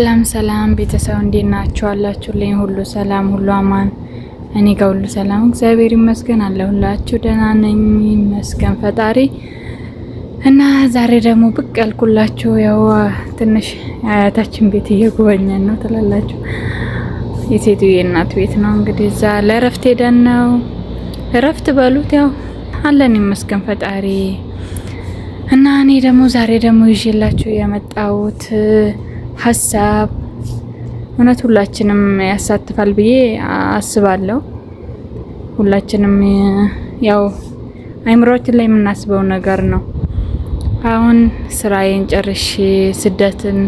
ሰላም ሰላም ቤተሰብ እንዴት ናችሁ? አላችሁልኝ? ሁሉ ሰላም ሁሉ አማን። እኔ ጋር ሁሉ ሰላም እግዚአብሔር ይመስገን አለሁላችሁ። ደህና ነኝ ይመስገን ፈጣሪ። እና ዛሬ ደግሞ ብቅ ያልኩላችሁ ያው ትንሽ አያታችን ቤት እየጎበኘን ነው ትላላችሁ። የሴትዬ እናት ቤት ነው እንግዲህ እዛ ለእረፍት ሄደን ነው። እረፍት በሉት ያው አለን ይመስገን ፈጣሪ። እና እኔ ደግሞ ዛሬ ደግሞ ይዤላችሁ የመጣሁት ሀሳብ እውነት ሁላችንም ያሳትፋል ብዬ አስባለሁ። ሁላችንም ያው አይምሮአችን ላይ የምናስበው ነገር ነው። አሁን ስራዬን ጨርሼ ስደትን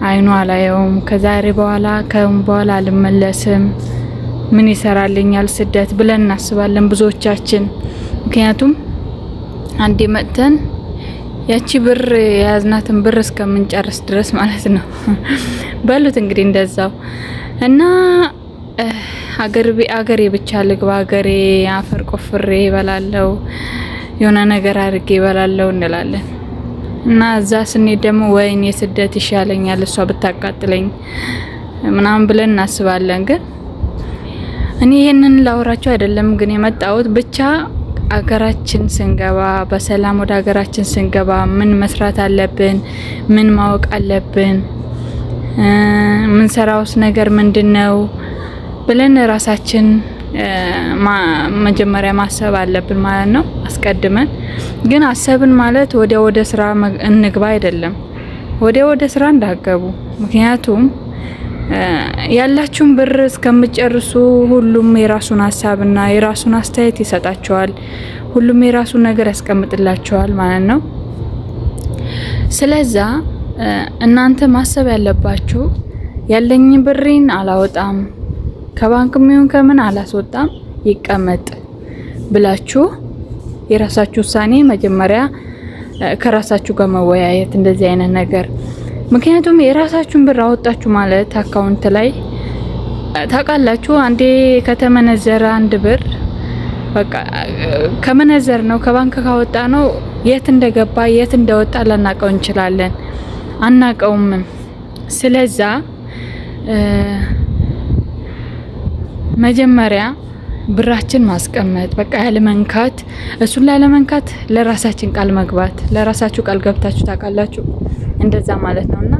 አይኑ አላየውም፣ ከዛሬ በኋላ በኋላ አልመለስም፣ ምን ይሰራልኛል ስደት ብለን እናስባለን ብዙዎቻችን። ምክንያቱም አንዴ መጥተን ያቺ ብር የያዝናትን ብር እስከምንጨርስ ድረስ ማለት ነው በሉት እንግዲህ እንደዛው። እና አገሬ ብቻ ልግባ፣ አገሬ አፈር ቆፍሬ ይበላለው የሆነ ነገር አድርጌ ይበላለው እንላለን። እና እዛ ስንሄድ ደግሞ ወይኔ ስደት ይሻለኛል እሷ ብታቃጥለኝ ምናምን ብለን እናስባለን። ግን እኔ ይሄንን ላወራቸው አይደለም ግን የመጣሁት ብቻ አገራችን ስንገባ በሰላም ወደ አገራችን ስንገባ ምን መስራት አለብን፣ ምን ማወቅ አለብን፣ ምን ሰራውስ ነገር ምንድነው ብለን ራሳችን መጀመሪያ ማሰብ አለብን ማለት ነው አስቀድመን። ግን አሰብን ማለት ወደ ስራ እንግባ አይደለም። ወደ ስራ እንዳገቡ። ምክንያቱም ያላችሁን ብር እስከምጨርሱ ሁሉም የራሱን ሀሳብና የራሱን አስተያየት ይሰጣቸዋል። ሁሉም የራሱን ነገር ያስቀምጥላቸዋል ማለት ነው። ስለዛ እናንተ ማሰብ ያለባችሁ ያለኝ ብሬን አላወጣም፣ ከባንክም ይሁን ከምን አላስወጣም፣ ይቀመጥ ብላችሁ የራሳችሁ ውሳኔ መጀመሪያ ከራሳችሁ ጋር መወያየት እንደዚህ አይነት ነገር። ምክንያቱም የራሳችሁን ብር አወጣችሁ ማለት አካውንት ላይ ታውቃላችሁ፣ አንዴ ከተመነዘረ አንድ ብር በቃ ከመነዘር ነው ከባንክ ካወጣ ነው የት እንደገባ የት እንደወጣ ላናቀው እንችላለን፣ አናቀውም። ስለዛ መጀመሪያ ብራችን ማስቀመጥ በቃ ያለ መንካት፣ እሱን ላለመንካት ለራሳችን ቃል መግባት። ለራሳችሁ ቃል ገብታችሁ ታውቃላችሁ? እንደዛ ማለት ነውና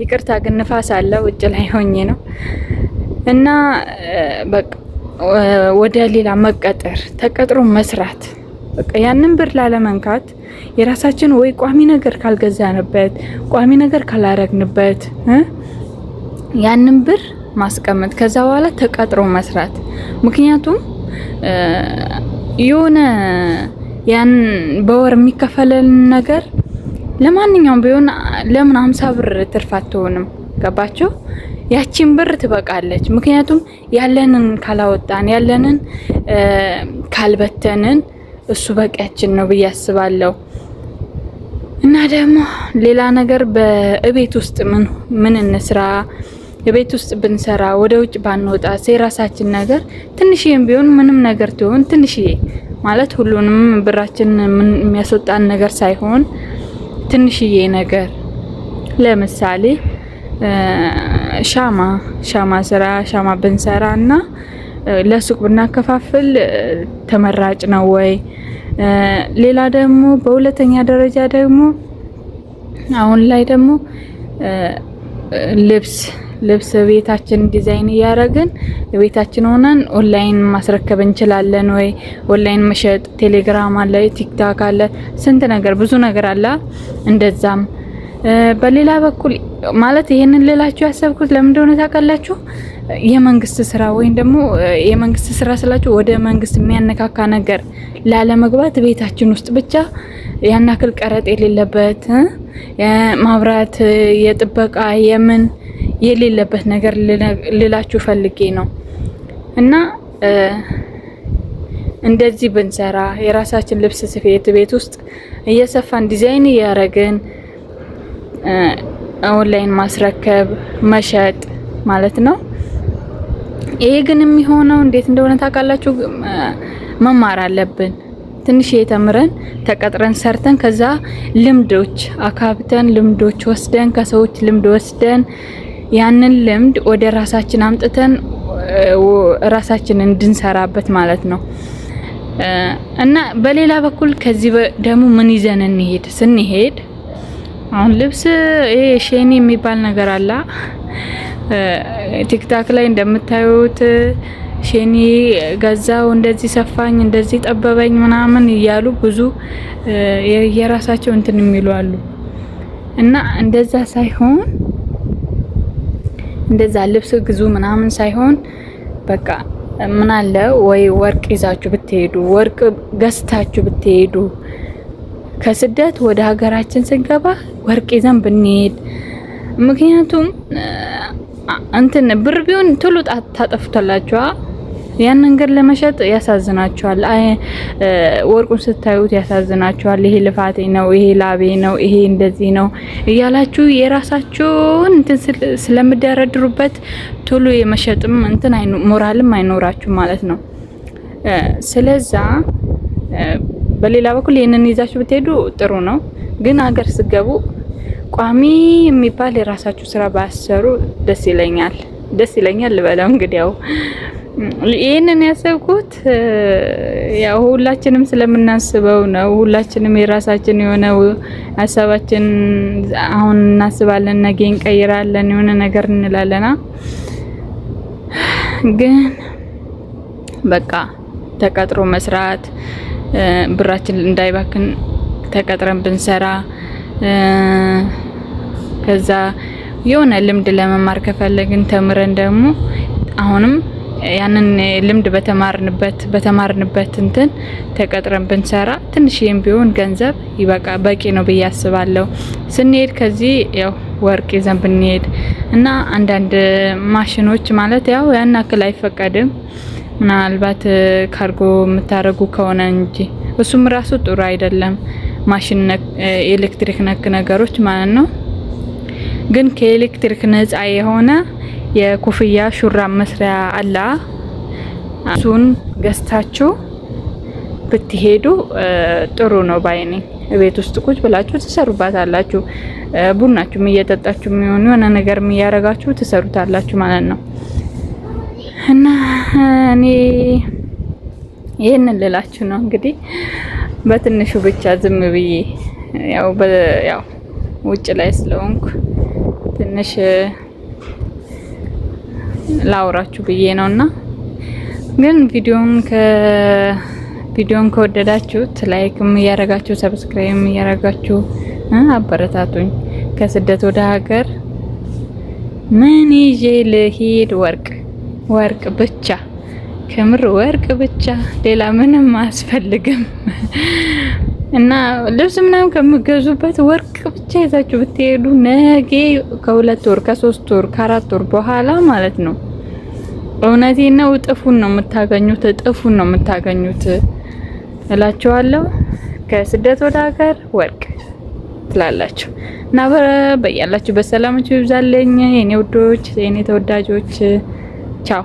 ይቅርታ ግን ንፋስ አለ ውጭ ላይ ሆኜ ነው። እና በቃ ወደ ሌላ መቀጠር ተቀጥሮ መስራት በቃ ያንን ብር ላለመንካት የራሳችን ወይ ቋሚ ነገር ካልገዛንበት ቋሚ ነገር ካላረግንበት ያንን ብር ማስቀመጥ፣ ከዛ በኋላ ተቀጥሮ መስራት። ምክንያቱም የሆነ ያን በወር የሚከፈለን ነገር ለማንኛውም ቢሆን ለምን 50 ብር ትርፍ አትሆንም? ገባችሁ? ያቺን ብር ትበቃለች። ምክንያቱም ያለንን ካላወጣን ያለንን ካልበተንን እሱ በቂያችን ነው ብዬ አስባለሁ። እና ደግሞ ሌላ ነገር በቤት ውስጥ ምን እንስራ? የቤት ውስጥ ብንሰራ ወደ ውጭ ባንወጣ የራሳችን ነገር ትንሽዬም ቢሆን ምንም ነገር ትሆን ትንሽዬ ማለት ሁሉንም ብራችን የሚያስወጣን ነገር ሳይሆን ትንሽዬ ነገር፣ ለምሳሌ ሻማ ብንሰራ እና ለሱቅ ብናከፋፍል ተመራጭ ነው ወይ? ሌላ ደግሞ በሁለተኛ ደረጃ ደግሞ አሁን ላይ ደግሞ ልብስ ቤታችን ዲዛይን እያደረግን ቤታችን ሆነን ኦንላይን ማስረከብ እንችላለን ወይ? ኦንላይን መሸጥ፣ ቴሌግራም አለ፣ ቲክቶክ አለ፣ ስንት ነገር ብዙ ነገር አለ። እንደዛም በሌላ በኩል ማለት ይሄንን ልላችሁ ያሰብኩት ለምን እንደሆነ ታውቃላችሁ? የመንግስት ስራ ወይም ደግሞ የመንግስት ስራ ስላችሁ ወደ መንግስት የሚያነካካ ነገር ላለመግባት ቤታችን ውስጥ ብቻ ያናክል ቀረጥ የሌለበት ማብራት፣ የጥበቃ የምን የሌለበት ነገር ልላችሁ ፈልጌ ነው። እና እንደዚህ ብንሰራ የራሳችን ልብስ ስፌት ቤት ውስጥ እየሰፋን ዲዛይን እያረግን ኦንላይን ማስረከብ መሸጥ ማለት ነው። ይሄ ግን የሚሆነው እንዴት እንደሆነ ታውቃላችሁ? መማር አለብን። ትንሽ የተምረን ተቀጥረን ሰርተን ከዛ ልምዶች አካብተን ልምዶች ወስደን ከሰዎች ልምድ ወስደን ያንን ልምድ ወደ ራሳችን አምጥተን ራሳችንን እንድንሰራበት ማለት ነው። እና በሌላ በኩል ከዚህ ደግሞ ምን ይዘን ስንሄድ አሁን ልብስ ሼኒ የሚባል ነገር አለ። ቲክታክ ላይ እንደምታዩት ሼኒ ገዛው እንደዚህ ሰፋኝ እንደዚህ ጠበበኝ ምናምን እያሉ ብዙ የራሳቸው እንትን የሚሉ አሉ። እና እንደዛ ሳይሆን እንደዛ ልብስ ግዙ ምናምን ሳይሆን በቃ ምን አለ ወይ ወርቅ ይዛችሁ ብትሄዱ፣ ወርቅ ገዝታችሁ ብትሄዱ፣ ከስደት ወደ ሀገራችን ስንገባ ወርቅ ይዘን ብንሄድ። ምክንያቱም እንትን ብር ቢሆን ቶሎ ታጠፉታላችሁ። ያን ነገር ለመሸጥ ያሳዝናችኋል። ወርቁን ስታዩት ያሳዝናችኋል። ይሄ ልፋቴ ነው፣ ይሄ ላቤ ነው፣ ይሄ እንደዚህ ነው እያላችሁ የራሳችሁን እንትን ስለምደረድሩበት ቶሎ የመሸጥም እንትን ሞራልም አይኖራችሁ ማለት ነው። ስለዛ በሌላ በኩል ይሄንን ይዛችሁ ብትሄዱ ጥሩ ነው። ግን ሀገር ስገቡ ቋሚ የሚባል የራሳችሁ ስራ ባሰሩ ደስ ይለኛል ልበለው። እንግዲህ ያው ይሄንን ያሰብኩት ያው ሁላችንም ስለምናስበው ነው። ሁላችንም የራሳችን የሆነ ሀሳባችን አሁን እናስባለን፣ ነገ እንቀይራለን፣ የሆነ ነገር እንላለና ግን በቃ ተቀጥሮ መስራት ብራችን እንዳይባክን ተቀጥረን ብንሰራ ከዛ የሆነ ልምድ ለመማር ከፈለግን ተምረን ደግሞ አሁንም ያንን ልምድ በተማርንበት እንትን ተቀጥረን ብንሰራ ትንሽዬም ቢሆን ገንዘብ ይበቃ በቂ ነው ብዬ አስባለሁ። ስንሄድ ከዚህ ያው ወርቅ ይዘን ብንሄድ እና አንዳንድ ማሽኖች ማለት ያው ያን አክል አይፈቀድም፣ ምናልባት ካርጎ የምታረጉ ከሆነ እንጂ እሱም ራሱ ጥሩ አይደለም። ማሽን ኤሌክትሪክ ነክ ነገሮች ማለት ነው። ግን ከኤሌክትሪክ ነፃ የሆነ የኮፍያ ሹራብ መስሪያ አለ። እሱን ገዝታችሁ ብትሄዱ ጥሩ ነው ባይኔ። ቤት ውስጥ ቁጭ ብላችሁ ትሰሩባታላችሁ። ቡናችሁም እየጠጣችሁ የሚሆን የሆነ ነገር እያረጋችሁ ትሰሩታላችሁ ማለት ነው። እና እኔ ይሄንን ልላችሁ ነው እንግዲህ በትንሹ ብቻ ዝም ብዬ ያው ውጭ ላይ ስለሆንኩ ትንሽ ላውራችሁ ብዬ ነውና ግን ቪዲዮን ከወደዳችሁት ላይክም እያረጋችሁ ሰብስክራይብም እያረጋችሁ አበረታቱኝ። ከስደት ወደ ሀገር ምን ይዤ ልሂድ? ወርቅ ብቻ፣ ከምር ወርቅ ብቻ፣ ሌላ ምንም አያስፈልግም። እና ልብስ ምናምን ከምገዙበት ወርቅ ብቻ ይዛችሁ ብትሄዱ ነገ ከ2 ወር ከ3 ወር ከ4 ወር በኋላ ማለት ነው እውነቴን ነው እጥፉን ነው የምታገኙት እላችኋለሁ። ከስደት ወደ ሀገር ወርቅ ትላላችሁ እና በያላችሁ በሰላማችሁ ይብዛልኝ የኔ ውዶች፣ የኔ ተወዳጆች። ቻው